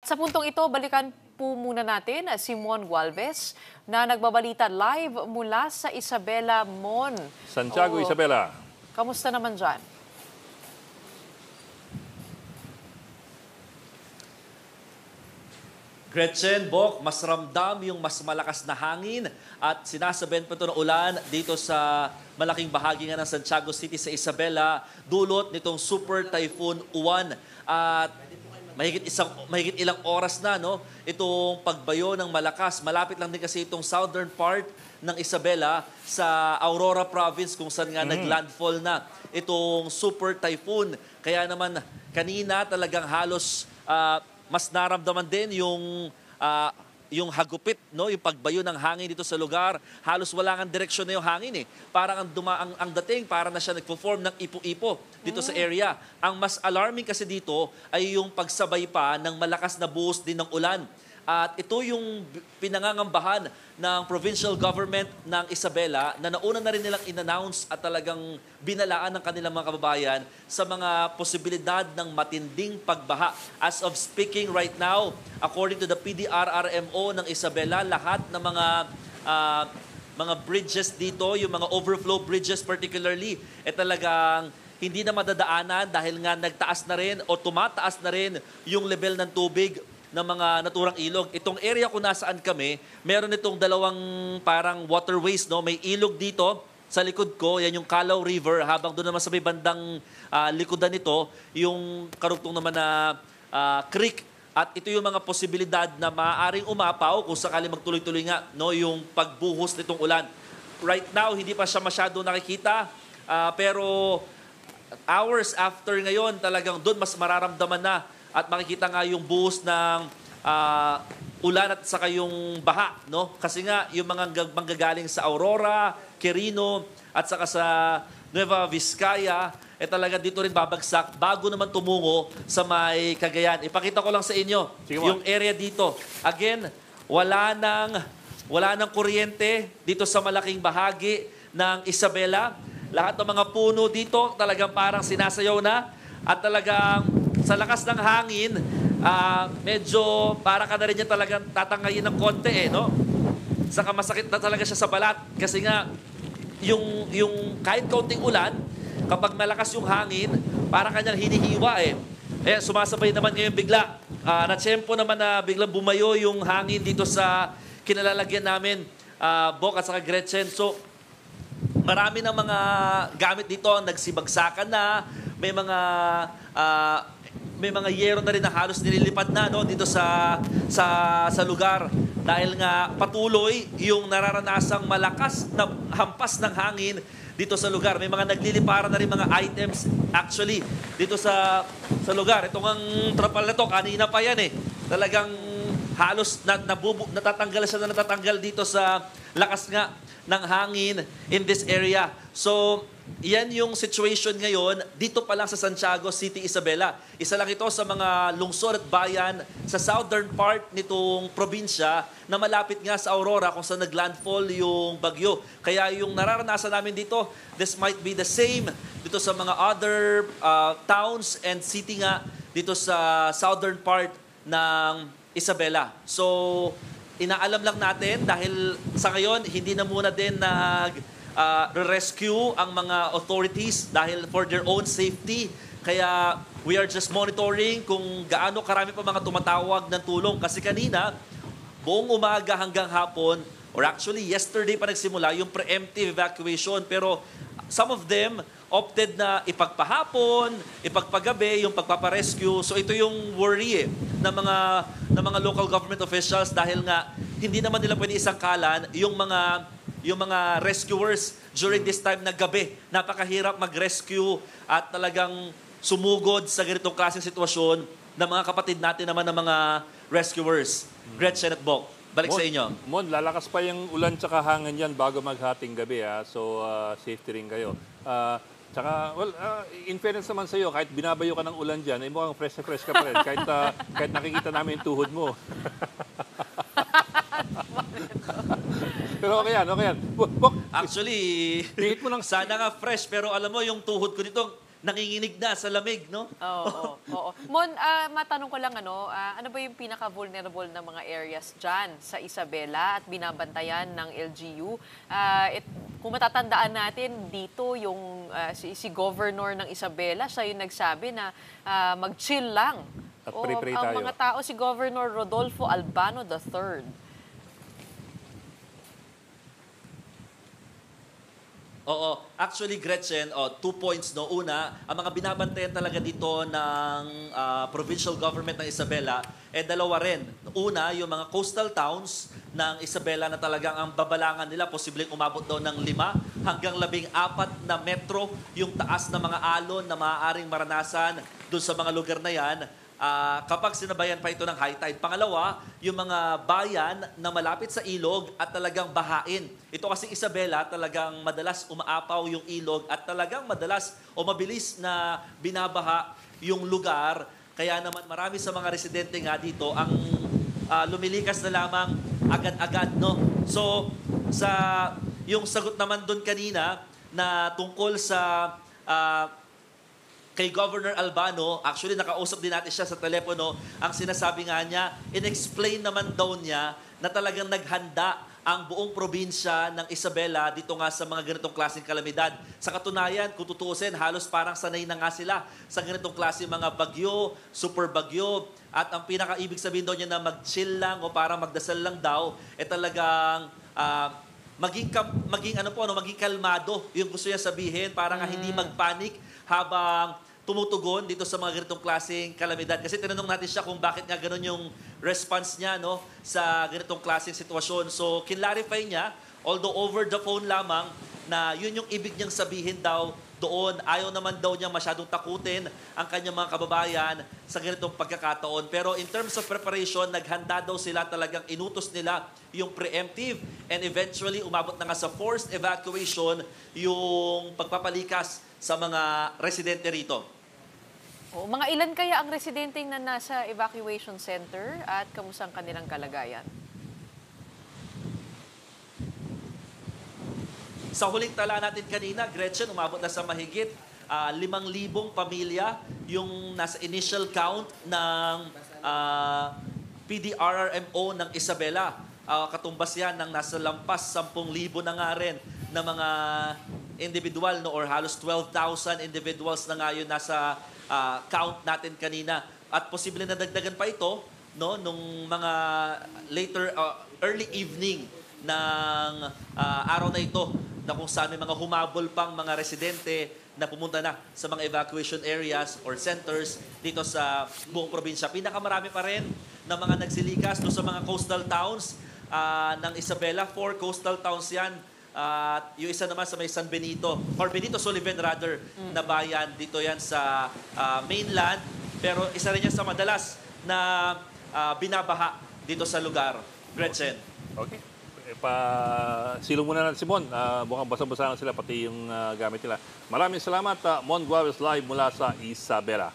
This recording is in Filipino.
Sa puntong ito, balikan po muna natin si Mon Gualvez na nagbabalita live mula sa Isabela, Mon. Santiago, Isabela. Kamusta naman dyan? Gretchen, Bok, mas ramdam yung mas malakas na hangin at sinasabihan pa ito ng ulan dito sa malaking bahagi nga ng Santiago City sa Isabela, dulot nitong Super Typhoon Uwan. At mahigit ilang oras na itong pagbayo ng malakas. Malapit lang din kasi itong southern part ng Isabela sa Aurora Province kung saan nga naglandfall na itong Super Typhoon. Kaya naman kanina talagang halos mas naramdaman din yung hagupit, yung pagbayo ng hangin dito sa lugar. Halos wala nang direksyon na yung hangin eh. Parang ang dating, para na siya nagpo-form ng ipo-ipo dito sa area. Ang mas alarming kasi dito ay yung pagsabay pa ng malakas na buhos din ng ulan. At ito yung pinangangambahan ng provincial government ng Isabela na nauna na rin nilang in-announce at talagang binalaan ng kanilang mga kababayan sa mga posibilidad ng matinding pagbaha. As of speaking right now, according to the PDRRMO ng Isabela, lahat ng mga bridges dito, yung mga overflow bridges particularly, talagang hindi na madadaanan dahil nga nagtaas na rin o tumataas na rin yung level ng tubig ng mga naturang ilog. Itong area kung nasaan kami, meron itong dalawang parang waterways. May ilog dito sa likod ko, yan yung Calao River, habang doon naman sa may bandang likodan nito, yung karugtong naman na creek. At ito yung mga posibilidad na maaaring umapaw kung sakali magtuloy-tuloy nga yung pagbuhos nitong ulan. Right now, hindi pa siya masyado nakikita, pero hours after ngayon, talagang doon mas mararamdaman na at makikita nga yung buhos ng ulan at saka yung baha. Kasi nga yung mga manggagaling sa Aurora, Quirino at saka sa Nueva Vizcaya, talaga dito rin babagsak bago naman tumungo sa may Cagayan. Ipakita ko lang sa inyo yung area dito. Again, wala nang kuryente dito sa malaking bahagi ng Isabela. Lahat ng mga puno dito talagang parang sinasayaw na at talagang sa lakas ng hangin, medyo para ka na rin niya talagang tatangayin ng konti Saka masakit na talaga siya sa balat kasi nga yung kahit kaunting ulan, kapag malakas yung hangin, para kanyang hinihiwa sumasabay naman ngayon bigla. Natsyempo naman na biglang bumayo yung hangin dito sa kinalalagyan namin, Bok at saka Gretchen. So, marami ng mga gamit dito ang nagsibagsakan na, may mga yero na rin na halos nililipad na dito sa lugar dahil nga patuloy yung nararanasang malakas na hampas ng hangin dito sa lugar. May mga nagliliparan na rin mga items actually dito sa lugar. Itong ang trapal na to, kanina pa yan Talagang halos natatanggal dito sa lakas nga ng hangin in this area. So, yan yung situation ngayon dito pa lang sa Santiago City, Isabela. Isa lang ito sa mga lungsod at bayan sa southern part nitong probinsya na malapit nga sa Aurora kung saan naglandfall yung bagyo. Kaya yung nararanasan namin dito, this might be the same dito sa mga other towns and city nga dito sa southern part ng Isabela. So, inaalam lang natin dahil sa ngayon, hindi na muna din rescue ang mga authorities dahil for their own safety. Kaya we are just monitoring kung gaano karami pa mga tumatawag ng tulong. Kasi kanina, buong umaga hanggang hapon, or actually yesterday pa nagsimula yung preemptive evacuation. Pero some of them opted na ipagpahapon, ipagpagabi, yung pagpaparescue. So ito yung worry ng mga local government officials dahil nga hindi naman nila pwede isangkalan yung mga rescuers during this time na gabi. Napakahirap mag-rescue at talagang sumugod sa ganitong klaseng sitwasyon ng mga kapatid natin naman ng mga rescuers. Gretchen at Bok, balik sa inyo. Mon, lalakas pa yung ulan tsaka hangin yan bago maghating gabi. So, safety rin kayo. Tsaka, in fairness naman sa iyo, kahit binabayo ka ng ulan dyan, mukhang fresh na fresh ka pa rin. Kahit nakikita namin yung tuhod mo. Pero okay yan. Actually, sana nga fresh, pero alam mo, yung tuhod ko dito, nanginginig na sa lamig, no? Oo, oo. Mon, matanong ko lang, ano ba yung pinaka-vulnerable na mga areas dyan sa Isabela at binabantayan ng LGU? Kung matatandaan natin, dito yung si Governor ng Isabela, siya yung nagsabi na mag-chill lang. At pray-pray ang tayo. mga tao, si Governor Rodolfo Albano III. Oo. Actually, Gretchen, 2 points. No? Una, ang mga binabantayan talaga dito ng provincial government ng Isabela, dalawa rin. Una, yung mga coastal towns ng Isabela na talagang ang babalangan nila, posibleng umabot daw ng 5 hanggang 14 na metro yung taas ng mga alon na maaaring maranasan doon sa mga lugar na yan. Kapag sinabayan pa ito ng high tide. Pangalawa, yung mga bayan na malapit sa ilog at talagang bahain. Ito kasi Isabela, talagang madalas umaapaw yung ilog at talagang madalas o mabilis na binabaha yung lugar. Kaya naman marami sa mga residente nga dito ang lumilikas na lamang agad-agad. No? So, yung sagot naman doon kanina na tungkol sa kay Governor Albano, actually nakausap din natin siya sa telepono, ang sinasabi nga niya, in-explain naman daw niya na talagang naghanda ang buong probinsya ng Isabela dito nga sa mga ganitong klaseng kalamidad. Sa katunayan, kung tutuusin, halos parang sanay na nga sila sa ganitong klaseng mga bagyo, super bagyo, at ang pinakaibig sabihin daw niya na mag-chill lang o parang magdasal lang daw, talagang maging kalmado yung gusto niya sabihin, para nga hindi magpanik habang tumutugon dito sa mga ganitong klaseng kalamidad. Kasi tinanong natin siya kung bakit nga ganun yung response niya no, sa ganitong klaseng sitwasyon. So, kinlarify niya, although over the phone lamang, na yun yung ibig niyang sabihin daw doon. Ayaw naman daw niya masyadong takutin ang kanyang mga kababayan sa ganitong pagkakataon. Pero in terms of preparation, naghanda daw sila, talagang inutos nila yung preemptive and eventually umabot na nga sa forced evacuation yung pagpapalikas sa mga residente rito. Mga ilan kaya ang residente na nasa evacuation center at kamusta ang kanilang kalagayan? Sa huling tala natin kanina, Gretchen, umabot na sa mahigit 5,000 pamilya yung nasa initial count ng PDRRMO ng Isabela. Katumbas yan ng nasa lampas 10,000 na nga rin na mga individual no, or halos 12,000 individuals na nga yun nasa count natin kanina. At posible na dagdagan pa ito no, nung mga early evening ng araw na ito na kung saan may mga humabol pang mga residente na pumunta na sa mga evacuation areas or centers dito sa buong probinsya. Pinakamarami pa rin na mga nagsilikas doon sa mga coastal towns ng Isabela. 4 coastal towns yan. Yung isa naman sa may San Benito, or Benito Sullivan rather, na bayan. Dito yan sa mainland. Pero isa rin yan sa madalas na binabaha dito sa lugar. Gretchen. Okay. Silong muna natin si Mon. Mukhang basa-basa na sila, pati yung gamit nila. Maraming salamat, Mon Guaves live mula sa Isabela.